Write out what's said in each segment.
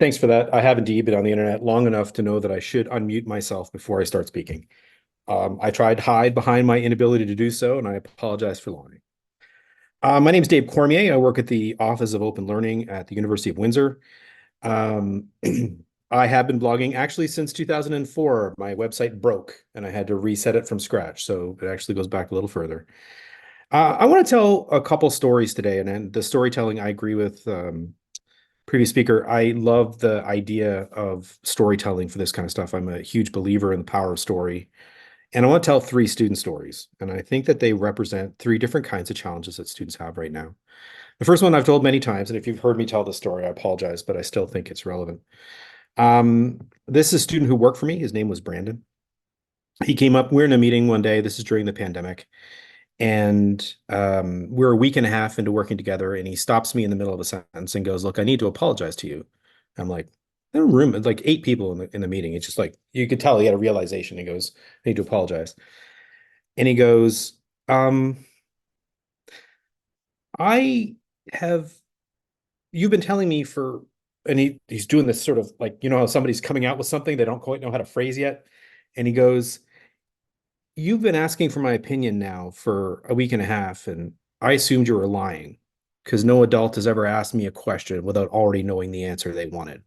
Thanks for that. I have indeed been on the internet long enough to know that I should unmute myself before I start speaking. I tried to hide behind my inability to do so, and I apologize for lying. My name is Dave Cormier. I work at the Office of Open Learning at the University of Windsor. Um, I have been blogging actually since 2004. My website broke, and I had to reset it from scratch, so it actually goes back a little further. I want to tell a couple stories today, and the storytelling I agree with previous speaker. I love the idea of storytelling for this kind of stuff. I'm a huge believer in the power of story. And I want to tell three student stories. And I think that they represent three different kinds of challenges that students have right now. The first one I've told many times, and if you've heard me tell this story, I apologize, but I still think it's relevant. This is a student who worked for me. His name was Brandon. He came up, we were in a meeting one day. This is during the pandemic. And we're a week and a half into working together, and he stops me in the middle of a sentence and goes, "Look, I need to apologize to you." I'm like, in a room, like eight people in the meeting. It's just like you could tell he had a realization. He goes, "I need to apologize." And he goes, I have you've been telling me for and he's doing this sort of like, how somebody's coming out with something they don't quite know how to phrase yet. And he goes, "You've been asking for my opinion now for a week and a half, and I assumed you were lying because no adult has ever asked me a question without already knowing the answer they wanted."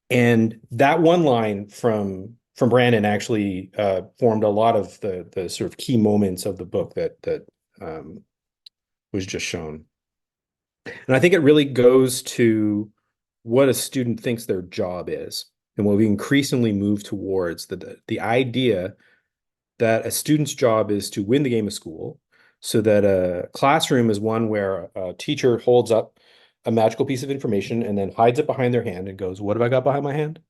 And that one line from Brandon actually formed a lot of the sort of key moments of the book that was just shown. And I think it really goes to what a student thinks their job is, and what we increasingly move towards the idea that a student's job is to win the game of school, so that a classroom is one where a teacher holds up a magical piece of information and then hides it behind their hand and goes, "What have I got behind my hand?"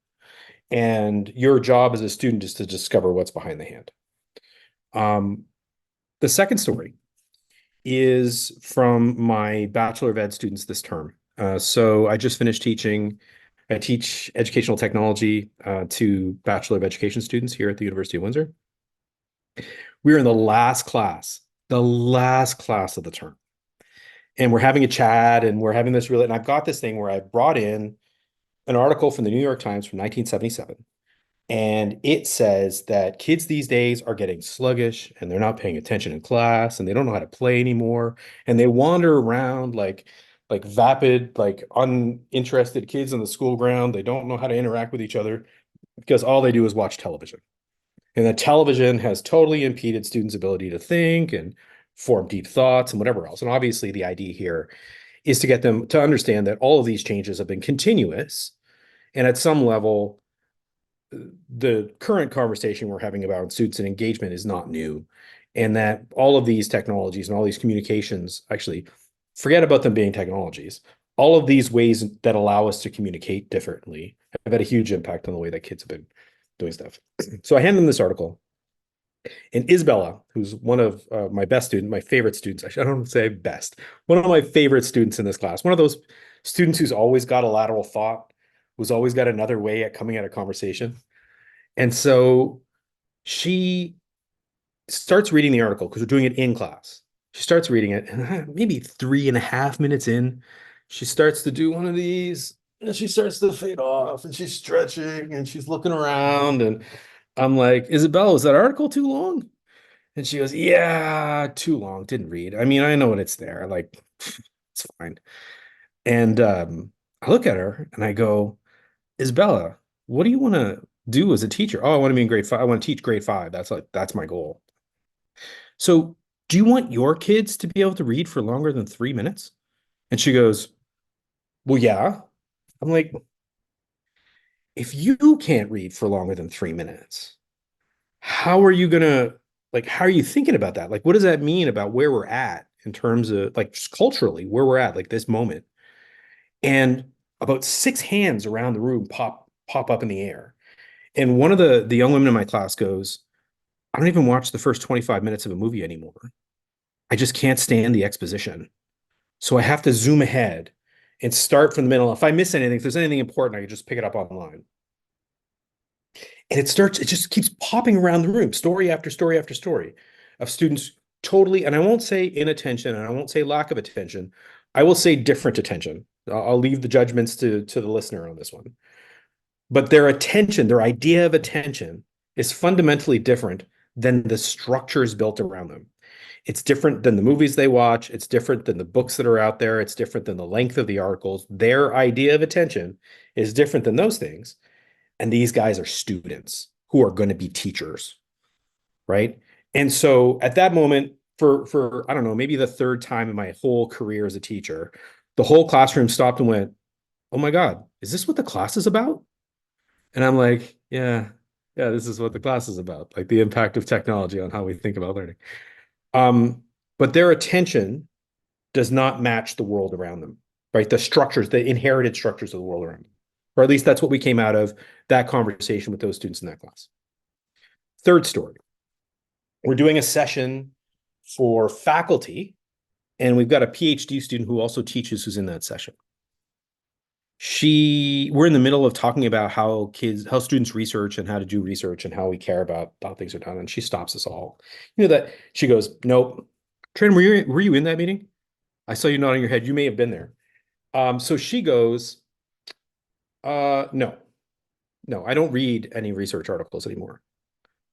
And your job as a student is to discover what's behind the hand. The second story is from my Bachelor of Ed students this term. So I just finished teaching. I teach educational technology to Bachelor of Education students here at the University of Windsor. We were in the last class of the term. And we're having a chat and we're having this and I've got this thing where I brought in an article from the New York Times from 1977. And it says that kids these days are getting sluggish and they're not paying attention in class and they don't know how to play anymore. And they wander around like vapid, like uninterested kids on the school ground. They don't know how to interact with each other because all they do is watch television. And that television has totally impeded students' ability to think and form deep thoughts and whatever else. And obviously, the idea here is to get them to understand that all of these changes have been continuous. And at some level, the current conversation we're having about students and engagement is not new. And that all of these technologies and all these communications, actually, forget about them being technologies. All of these ways that allow us to communicate differently have had a huge impact on the way that kids have been doing stuff. So I hand them this article, and Isabella, who's one of my best students, my favorite students, actually, I don't say best, one of my favorite students in this class, one of those students who's always got a lateral thought, who's always got another way at coming at a conversation. And so she starts reading the article because we're doing it in class. She starts reading it, and maybe 3.5 minutes in, she starts to do one of these, and she starts to fade off, and she's stretching, and she's looking around, and I'm like, "Isabella, is that article too long?" And she goes, "Yeah, too long. Didn't read. I mean, I know what it's there. Like, it's fine." And I look at her and I go, "Isabella, what do you want to do as a teacher?" "Oh, I want to be in grade five. I want to teach grade five. That's my goal." "So, do you want your kids to be able to read for longer than 3 minutes?" And she goes, "Well, yeah." I'm like, "If you can't read for longer than 3 minutes, how are you gonna how are you thinking about that? Like, what does that mean about where we're at in terms of like just culturally where we're at, like this moment?" And about six hands around the room pop up in the air. And one of the young women in my class goes, "I don't even watch the first 25 minutes of a movie anymore. I just can't stand the exposition. So I have to zoom ahead and start from the middle. If I miss anything, if there's anything important, I can just pick it up online." And it just keeps popping around the room, story after story after story of students totally, and I won't say inattention and I won't say lack of attention, I will say different attention. I'll leave the judgments to the listener on this one. But their attention, their idea of attention is fundamentally different than the structures built around them. It's different than the movies they watch. It's different than the books that are out there. It's different than the length of the articles. Their idea of attention is different than those things. And these guys are students who are going to be teachers, right? And so at that moment, for I don't know, maybe the third time in my whole career as a teacher, the whole classroom stopped and went, "Oh my God, is this what the class is about?" And I'm like, "Yeah, yeah, this is what the class is about, like the impact of technology on how we think about learning." Um, but their attention does not match the world around them, right? The structures, the inherited structures of the world around them. Or at least that's what we came out of that conversation with those students in that class. Third story, we're doing a session for faculty, and we've got a PhD student who also teaches who's in that session. We're in the middle of talking about how students research and how to do research and how we care about how things are done. And she stops us all. That she goes, "Nope. Trent, were you in that meeting? I saw you nodding your head. You may have been there." So she goes, no, I don't read any research articles anymore.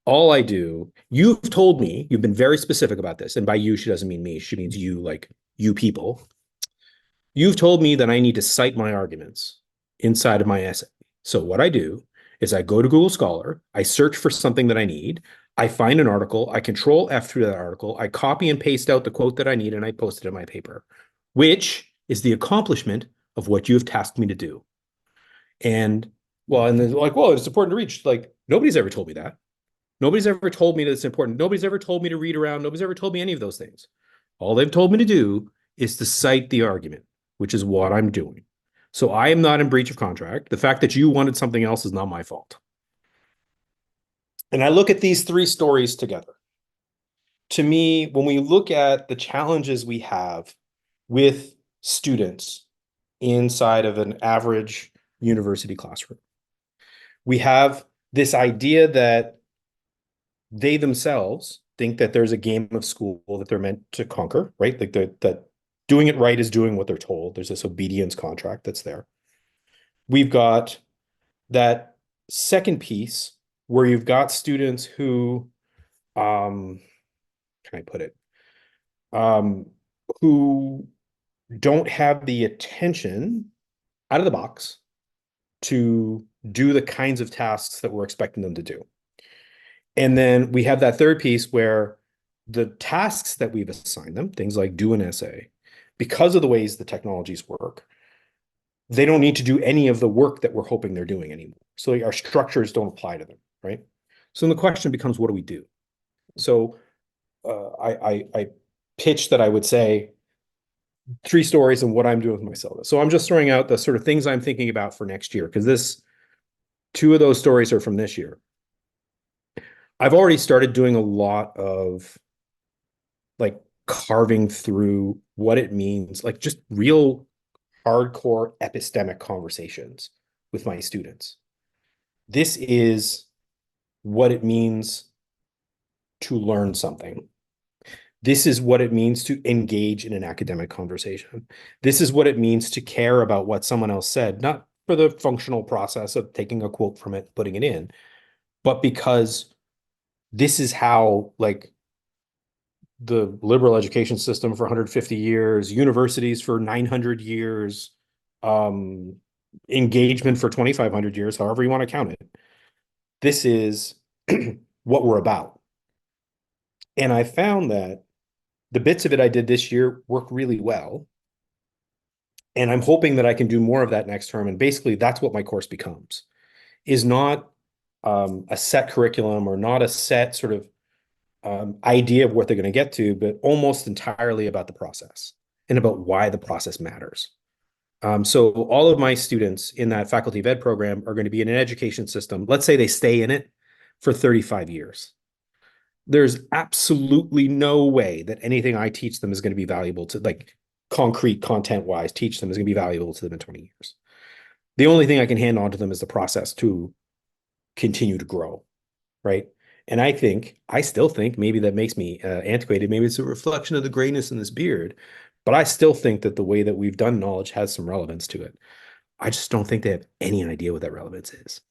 All I do, you've told me, you've been very specific about this. And by you, she doesn't mean me. She means you, like you people. You've told me that I need to cite my arguments inside of my essay. So what I do is I go to Google Scholar, I search for something that I need, I find an article, I control F through that article, I copy and paste out the quote that I need, and I post it in my paper, which is the accomplishment of what you have tasked me to do. And well, and then like, well, it's important to reach. Like, nobody's ever told me that. Nobody's ever told me that it's important. Nobody's ever told me to read around. Nobody's ever told me any of those things. All they've told me to do is to cite the argument, which is what I'm doing. So I am not in breach of contract. The fact that you wanted something else is not my fault. And I look at these three stories together. To me, when we look at the challenges we have with students inside of an average university classroom, we have this idea that they themselves think that there's a game of school that they're meant to conquer, right? Like that doing it right is doing what they're told. There's this obedience contract that's there. We've got that second piece where you've got students who, can I put it, who don't have the attention out of the box to do the kinds of tasks that we're expecting them to do. And then we have that third piece where the tasks that we've assigned them, things like do an essay, because of the ways the technologies work, they don't need to do any of the work that we're hoping they're doing anymore. So like our structures don't apply to them, right? So then the question becomes, what do we do? So I pitched that I would say three stories and what I'm doing with my syllabus. So I'm just throwing out the sort of things I'm thinking about for next year, because two of those stories are from this year. I've already started doing a lot of like carving through what it means, like just real hardcore epistemic conversations with my students. This is what it means to learn something. This is what it means to engage in an academic conversation. This is what it means to care about what someone else said, not for the functional process of taking a quote from it, putting it in, but because this is how, like, the liberal education system for 150 years, universities for 900 years, engagement for 2,500 years, however you want to count it. This is what we're about. And I found that the bits of it I did this year work really well. And I'm hoping that I can do more of that next term. And basically, that's what my course becomes, is not a set curriculum or not a set sort of idea of what they're going to get to, but almost entirely about the process and about why the process matters. So all of my students in that faculty of ed program are going to be in an education system. Let's say they stay in it for 35 years. There's absolutely no way that anything I teach them is going to be valuable to, like, concrete content wise, teach them is going to be valuable to them in 20 years. The only thing I can hand on to them is the process to continue to grow, right? And I still think maybe that makes me antiquated. Maybe it's a reflection of the grayness in this beard, But I still think that the way that we've done knowledge has some relevance to it. I just don't think they have any idea what that relevance is.